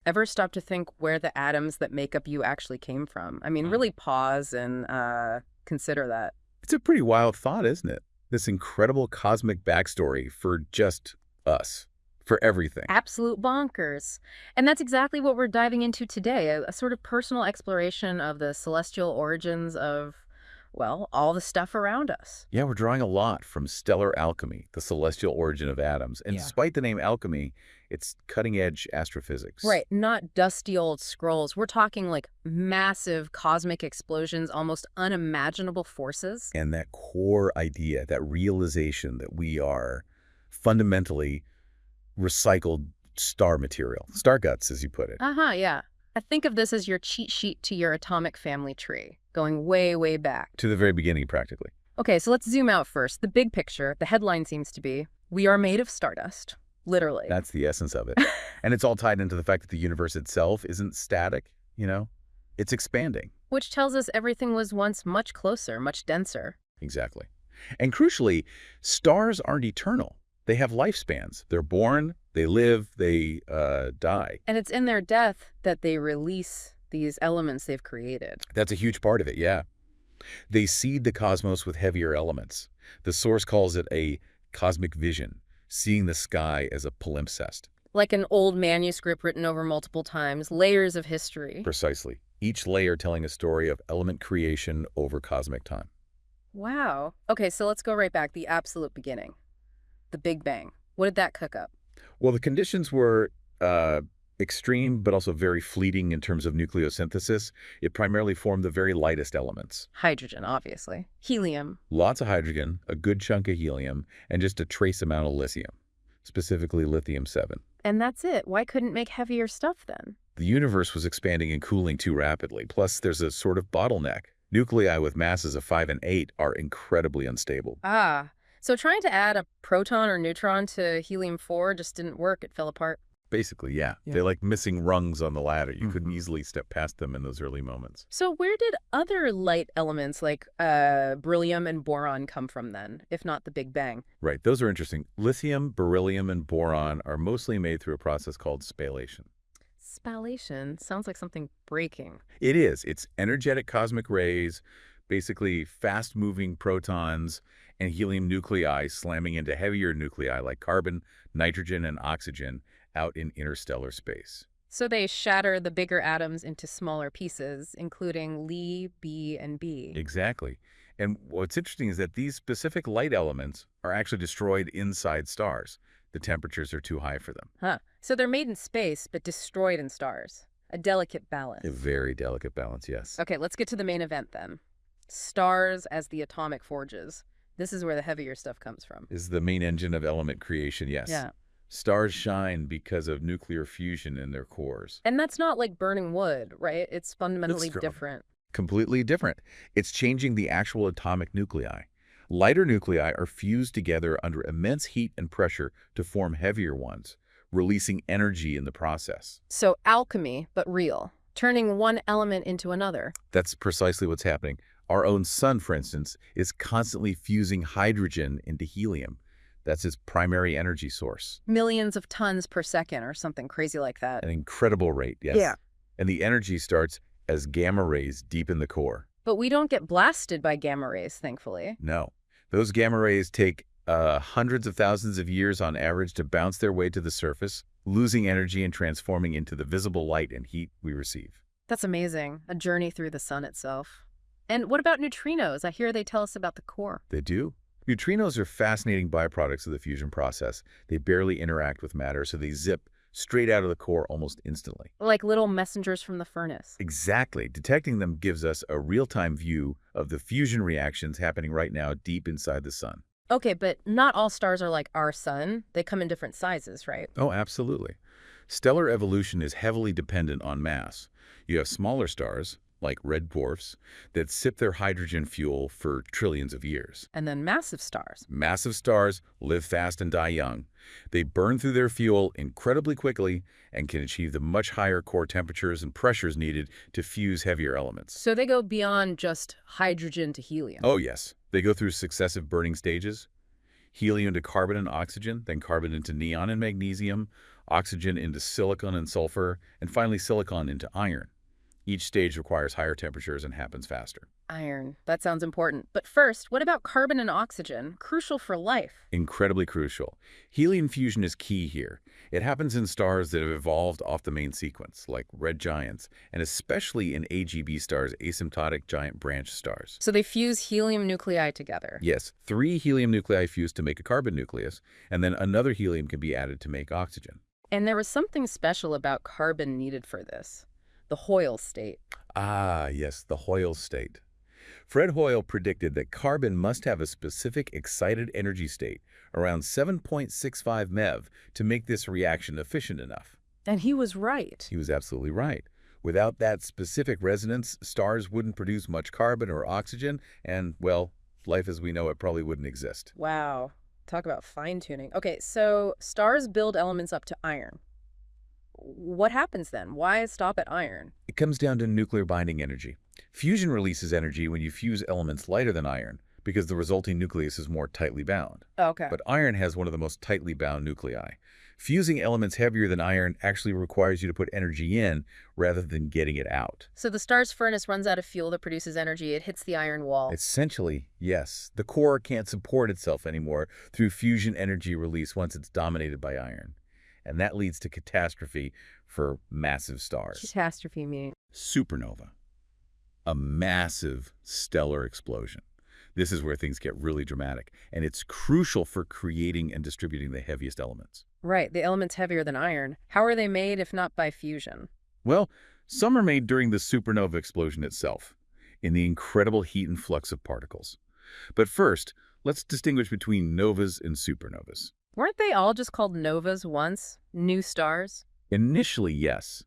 Ever stop to think where the atoms that make up you actually came from? I mean, really pause and consider that. It's a pretty wild thought, isn't it? This incredible cosmic backstory for just us, for everything. Absolute bonkers. And that's exactly what we're diving into today, a sort of personal exploration of the celestial origins of, well, all the stuff around us. Yeah, we're drawing a lot from stellar alchemy, the celestial origin of atoms. And Yeah. despite the name alchemy, it's cutting-edge astrophysics. Right, not dusty old scrolls. We're talking like massive cosmic explosions, almost unimaginable forces. And that core idea, that realization that we are fundamentally recycled star material, star guts, as you put it. Uh-huh, yeah. I think of this as your cheat sheet to your atomic family tree, going way, way back. To the very beginning, practically. Okay, so let's zoom out first. The big picture, the headline seems to be, we are made of stardust. Literally. That's the essence of it. And it's all tied into the fact that the universe itself isn't static, you know? It's expanding. Which tells us everything was once much closer, much denser. Exactly. And crucially, stars aren't eternal. They have lifespans. They're born, they live, they die. And it's in their death that they release these elements they've created. That's a huge part of it, yeah. They seed the cosmos with heavier elements. The source calls it a cosmic vision, seeing the sky as a palimpsest. Like an old manuscript written over multiple times, layers of history. Precisely. Each layer telling a story of element creation over cosmic time. Wow. Okay, so let's go right back, the absolute beginning. The Big Bang. What did that cook up? Well, the conditions were extreme, but also very fleeting in terms of nucleosynthesis. It primarily formed the very lightest elements. Hydrogen, obviously. Helium. Lots of hydrogen, a good chunk of helium, and just a trace amount of lithium, specifically lithium-7. And that's it. Why couldn't it make heavier stuff then? The universe was expanding and cooling too rapidly. Plus, there's a sort of bottleneck. Nuclei with masses of 5 and 8 are incredibly unstable. Ah, so trying to add a proton or neutron to helium-4 just didn't work. It fell apart. Basically, yeah. They're like missing rungs on the ladder. You couldn't easily step past them in those early moments. So where did other light elements like beryllium and boron come from then, if not the Big Bang? Right, those are interesting. Lithium, beryllium, and boron are mostly made through a process called spallation. Spallation sounds like something breaking. It is. It's energetic cosmic rays, basically fast-moving protons and helium nuclei slamming into heavier nuclei like carbon, nitrogen, and oxygen out in interstellar space. So they shatter the bigger atoms into smaller pieces, including Li, B, and B. Exactly. And what's interesting is that these specific light elements are actually destroyed inside stars. The temperatures are too high for them. Huh. So they're made in space, but destroyed in stars. A delicate balance. A very delicate balance, yes. Okay, let's get to the main event then. Stars as the atomic forges. This is where the heavier stuff comes from. Is the main engine of element creation, yes. Yeah. Stars shine because of nuclear fusion in their cores. And that's not like burning wood, right? It's fundamentally That's true. different. Completely different. It's changing the actual atomic nuclei. Lighter nuclei are fused together under immense heat and pressure to form heavier ones, releasing energy in the process. So alchemy, but real. Turning one element into another. That's precisely what's happening. Our own sun, for instance, is constantly fusing hydrogen into helium. That's its primary energy source. Millions of tons per second or something crazy like that. An incredible rate, yes. Yeah. And the energy starts as gamma rays deep in the core. But we don't get blasted by gamma rays, thankfully. No. Those gamma rays take hundreds of thousands of years on average to bounce their way to the surface, losing energy and transforming into the visible light and heat we receive. That's amazing. A journey through the sun itself. And what about neutrinos? I hear they tell us about the core. They do. Neutrinos are fascinating byproducts of the fusion process. They barely interact with matter, so they zip straight out of the core almost instantly. Like little messengers from the furnace. Exactly. Detecting them gives us a real-time view of the fusion reactions happening right now deep inside the sun. Okay, but not all stars are like our sun. They come in different sizes, right? Oh, absolutely. Stellar evolution is heavily dependent on mass. You have smaller stars, like red dwarfs, that sip their hydrogen fuel for trillions of years. And then massive stars. Massive stars live fast and die young. They burn through their fuel incredibly quickly and can achieve the much higher core temperatures and pressures needed to fuse heavier elements. So they go beyond just hydrogen to helium. Oh, yes. They go through successive burning stages. Helium to carbon and oxygen, then carbon into neon and magnesium, oxygen into silicon and sulfur, and finally silicon into iron. Each stage requires higher temperatures and happens faster. Iron. That sounds important. But first, what about carbon and oxygen? Crucial for life. Incredibly crucial. Helium fusion is key here. It happens in stars that have evolved off the main sequence, like red giants, and especially in AGB stars, asymptotic giant branch stars. So they fuse helium nuclei together. Yes, 3 helium nuclei fuse to make a carbon nucleus, and then another helium can be added to make oxygen. And there was something special about carbon needed for this. The Hoyle state. Ah, yes, the Hoyle state. Fred Hoyle predicted that carbon must have a specific excited energy state, around 7.65 MeV, to make this reaction efficient enough. And he was right. He was absolutely right. Without that specific resonance, stars wouldn't produce much carbon or oxygen, and, well, life as we know it probably wouldn't exist. Wow. Talk about fine-tuning. Okay, so stars build elements up to iron. What happens then? Why stop at iron? It comes down to nuclear binding energy. Fusion releases energy when you fuse elements lighter than iron, because the resulting nucleus is more tightly bound. Okay. But iron has one of the most tightly bound nuclei. Fusing elements heavier than iron actually requires you to put energy in rather than getting it out. So the star's furnace runs out of fuel that produces energy. It hits the iron wall. Essentially, yes. The core can't support itself anymore through fusion energy release once it's dominated by iron. And that leads to catastrophe for massive stars. Catastrophe meaning? Supernova. A massive stellar explosion. This is where things get really dramatic, and it's crucial for creating and distributing the heaviest elements. Right, the element's heavier than iron. How are they made if not by fusion? Well, some are made during the supernova explosion itself, in the incredible heat and flux of particles. But first, let's distinguish between novas and supernovas. Weren't they all just called novas once? New stars? Initially, yes.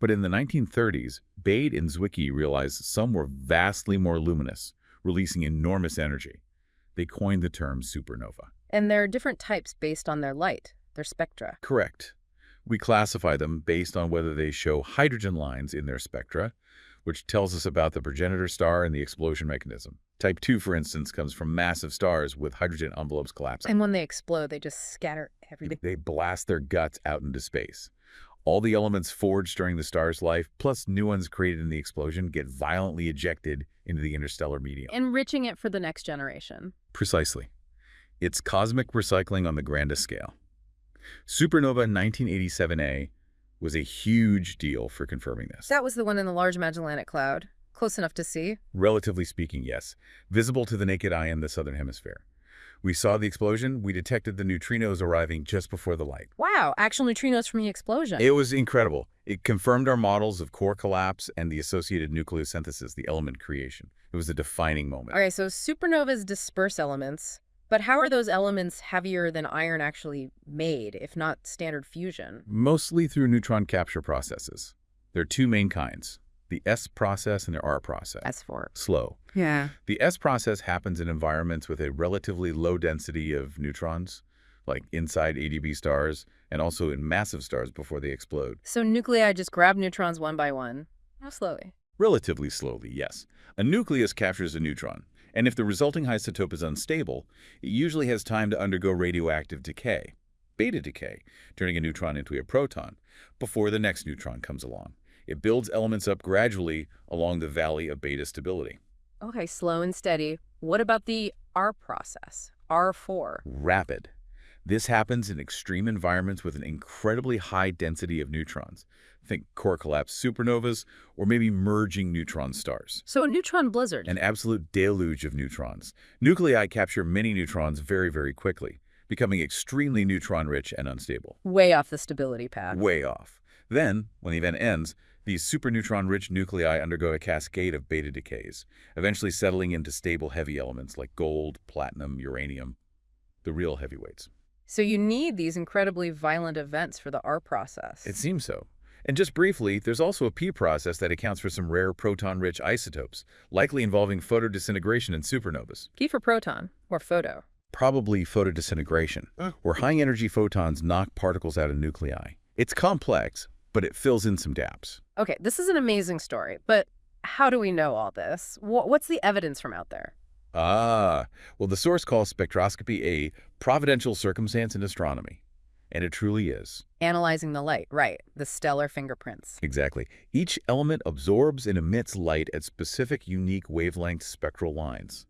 But in the 1930s, Bade and Zwicky realized some were vastly more luminous, releasing enormous energy. They coined the term supernova. And there are different types based on their light, their spectra. Correct. We classify them based on whether they show hydrogen lines in their spectra, which tells us about the progenitor star and the explosion mechanism. Type 2, for instance, comes from massive stars with hydrogen envelopes collapsing. And when they explode, they just scatter everything. They blast their guts out into space. All the elements forged during the star's life, plus new ones created in the explosion, get violently ejected into the interstellar medium. Enriching it for the next generation. Precisely. It's cosmic recycling on the grandest scale. Supernova 1987A was a huge deal for confirming this. That was the one in the Large Magellanic Cloud. Close enough to see. Relatively speaking, yes. Visible to the naked eye in the southern hemisphere. We saw the explosion. We detected the neutrinos arriving just before the light. Wow, actual neutrinos from the explosion. It was incredible. It confirmed our models of core collapse and the associated nucleosynthesis, the element creation. It was a defining moment. Okay, so supernovas disperse elements, but how are those elements heavier than iron actually made, if not standard fusion? Mostly through neutron capture processes. There are two main kinds, the S process and the R process. S4. Slow. Yeah. The S process happens in environments with a relatively low density of neutrons, like inside ADB stars, and also in massive stars before they explode. So nuclei just grab neutrons one by one. How slowly? Relatively slowly, yes. A nucleus captures a neutron, and if the resulting isotope is unstable, it usually has time to undergo radioactive decay, beta decay, turning a neutron into a proton, before the next neutron comes along. It builds elements up gradually along the valley of beta stability. Okay, slow and steady. What about the R process, R4? Rapid. This happens in extreme environments with an incredibly high density of neutrons. Think core collapse supernovas, or maybe merging neutron stars. So a neutron blizzard. An absolute deluge of neutrons. Nuclei capture many neutrons very, very quickly, becoming extremely neutron-rich and unstable. Way off the stability path. Way off. Then, when the event ends, these superneutron-rich nuclei undergo a cascade of beta decays, eventually settling into stable heavy elements like gold, platinum, uranium, the real heavyweights. So you need these incredibly violent events for the R process. It seems so. And just briefly, there's also a P process that accounts for some rare proton-rich isotopes, likely involving photodisintegration in supernovas. P for proton, or photo. Probably photodisintegration, where high-energy photons knock particles out of nuclei. It's complex, but it fills in some gaps. Okay, this is an amazing story, but how do we know all this? What's the evidence from out there? Well, the source calls spectroscopy a providential circumstance in astronomy. And it truly is. Analyzing the light, right, the stellar fingerprints. Exactly. Each element absorbs and emits light at specific unique wavelength spectral lines.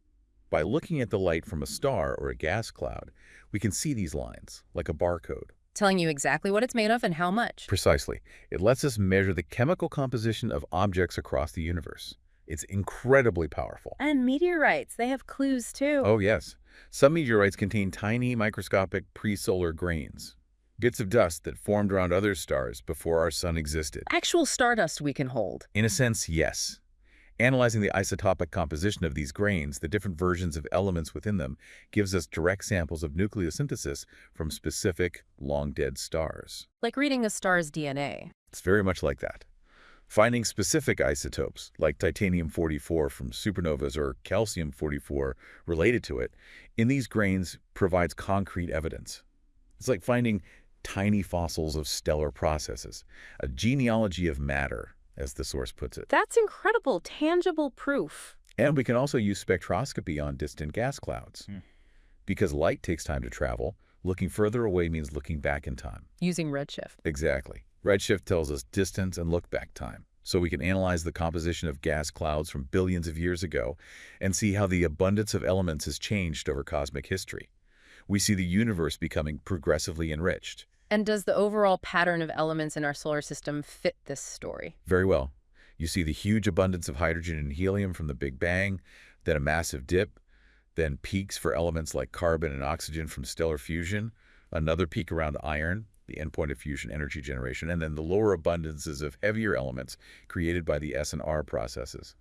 By looking at the light from a star or a gas cloud, we can see these lines, like a barcode. Telling you exactly what it's made of and how much. Precisely. It lets us measure the chemical composition of objects across the universe. It's incredibly powerful. And meteorites, they have clues too. Oh, yes. Some meteorites contain tiny, microscopic pre-solar grains, bits of dust that formed around other stars before our sun existed. Actual stardust we can hold. In a sense, yes. Analyzing the isotopic composition of these grains, the different versions of elements within them, gives us direct samples of nucleosynthesis from specific, long-dead stars. Like reading a star's DNA. It's very much like that. Finding specific isotopes, like titanium-44 from supernovas or calcium-44 related to it, in these grains provides concrete evidence. It's like finding tiny fossils of stellar processes, a genealogy of matter, as the source puts it. That's incredible, tangible proof. And we can also use spectroscopy on distant gas clouds. Because light takes time to travel, looking further away means looking back in time. Using redshift. Exactly. Redshift tells us distance and look-back time, so we can analyze the composition of gas clouds from billions of years ago and see how the abundance of elements has changed over cosmic history. We see the universe becoming progressively enriched. And does the overall pattern of elements in our solar system fit this story? Very well. You see the huge abundance of hydrogen and helium from the Big Bang, then a massive dip, then peaks for elements like carbon and oxygen from stellar fusion, another peak around iron, the endpoint of fusion energy generation, and then the lower abundances of heavier elements created by the S and R processes.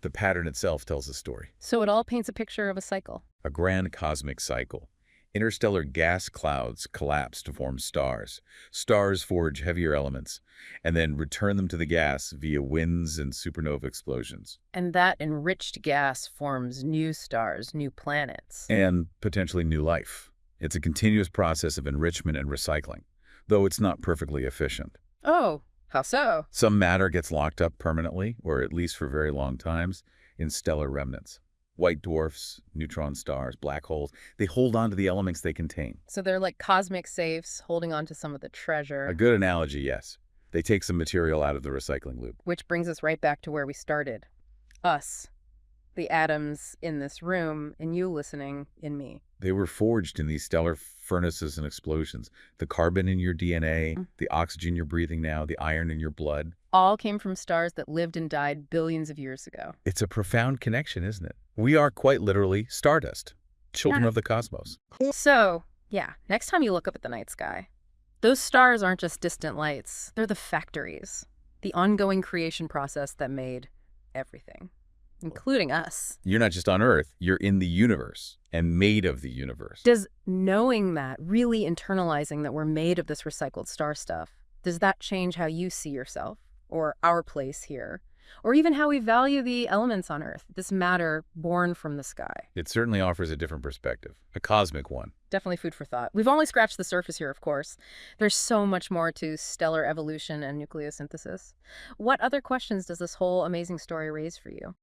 The pattern itself tells a story. So it all paints a picture of a cycle. A grand cosmic cycle. Interstellar gas clouds collapse to form stars. Stars forge heavier elements, and then return them to the gas via winds and supernova explosions. And that enriched gas forms new stars, new planets. And potentially new life. It's a continuous process of enrichment and recycling, though it's not perfectly efficient. Oh, how so? Some matter gets locked up permanently, or at least for very long times, in stellar remnants. White dwarfs, neutron stars, black holes, they hold on to the elements they contain. So they're like cosmic safes holding on to some of the treasure. A good analogy, yes. They take some material out of the recycling loop. Which brings us right back to where we started. Us. The atoms in this room, and you listening in me. They were forged in these stellar furnaces and explosions. The carbon in your DNA, the oxygen you're breathing now, the iron in your blood. All came from stars that lived and died billions of years ago. It's a profound connection, isn't it? We are quite literally stardust, children of the cosmos. So, yeah, next time you look up at the night sky, those stars aren't just distant lights. They're the factories, the ongoing creation process that made everything, including us. You're not just on Earth, you're in the universe and made of the universe. Does knowing that, really internalizing that we're made of this recycled star stuff, does that change how you see yourself or our place here? Or even how we value the elements on Earth, this matter born from the sky? It certainly offers a different perspective, a cosmic one. Definitely food for thought. We've only scratched the surface here, of course. There's so much more to stellar evolution and nucleosynthesis. What other questions does this whole amazing story raise for you?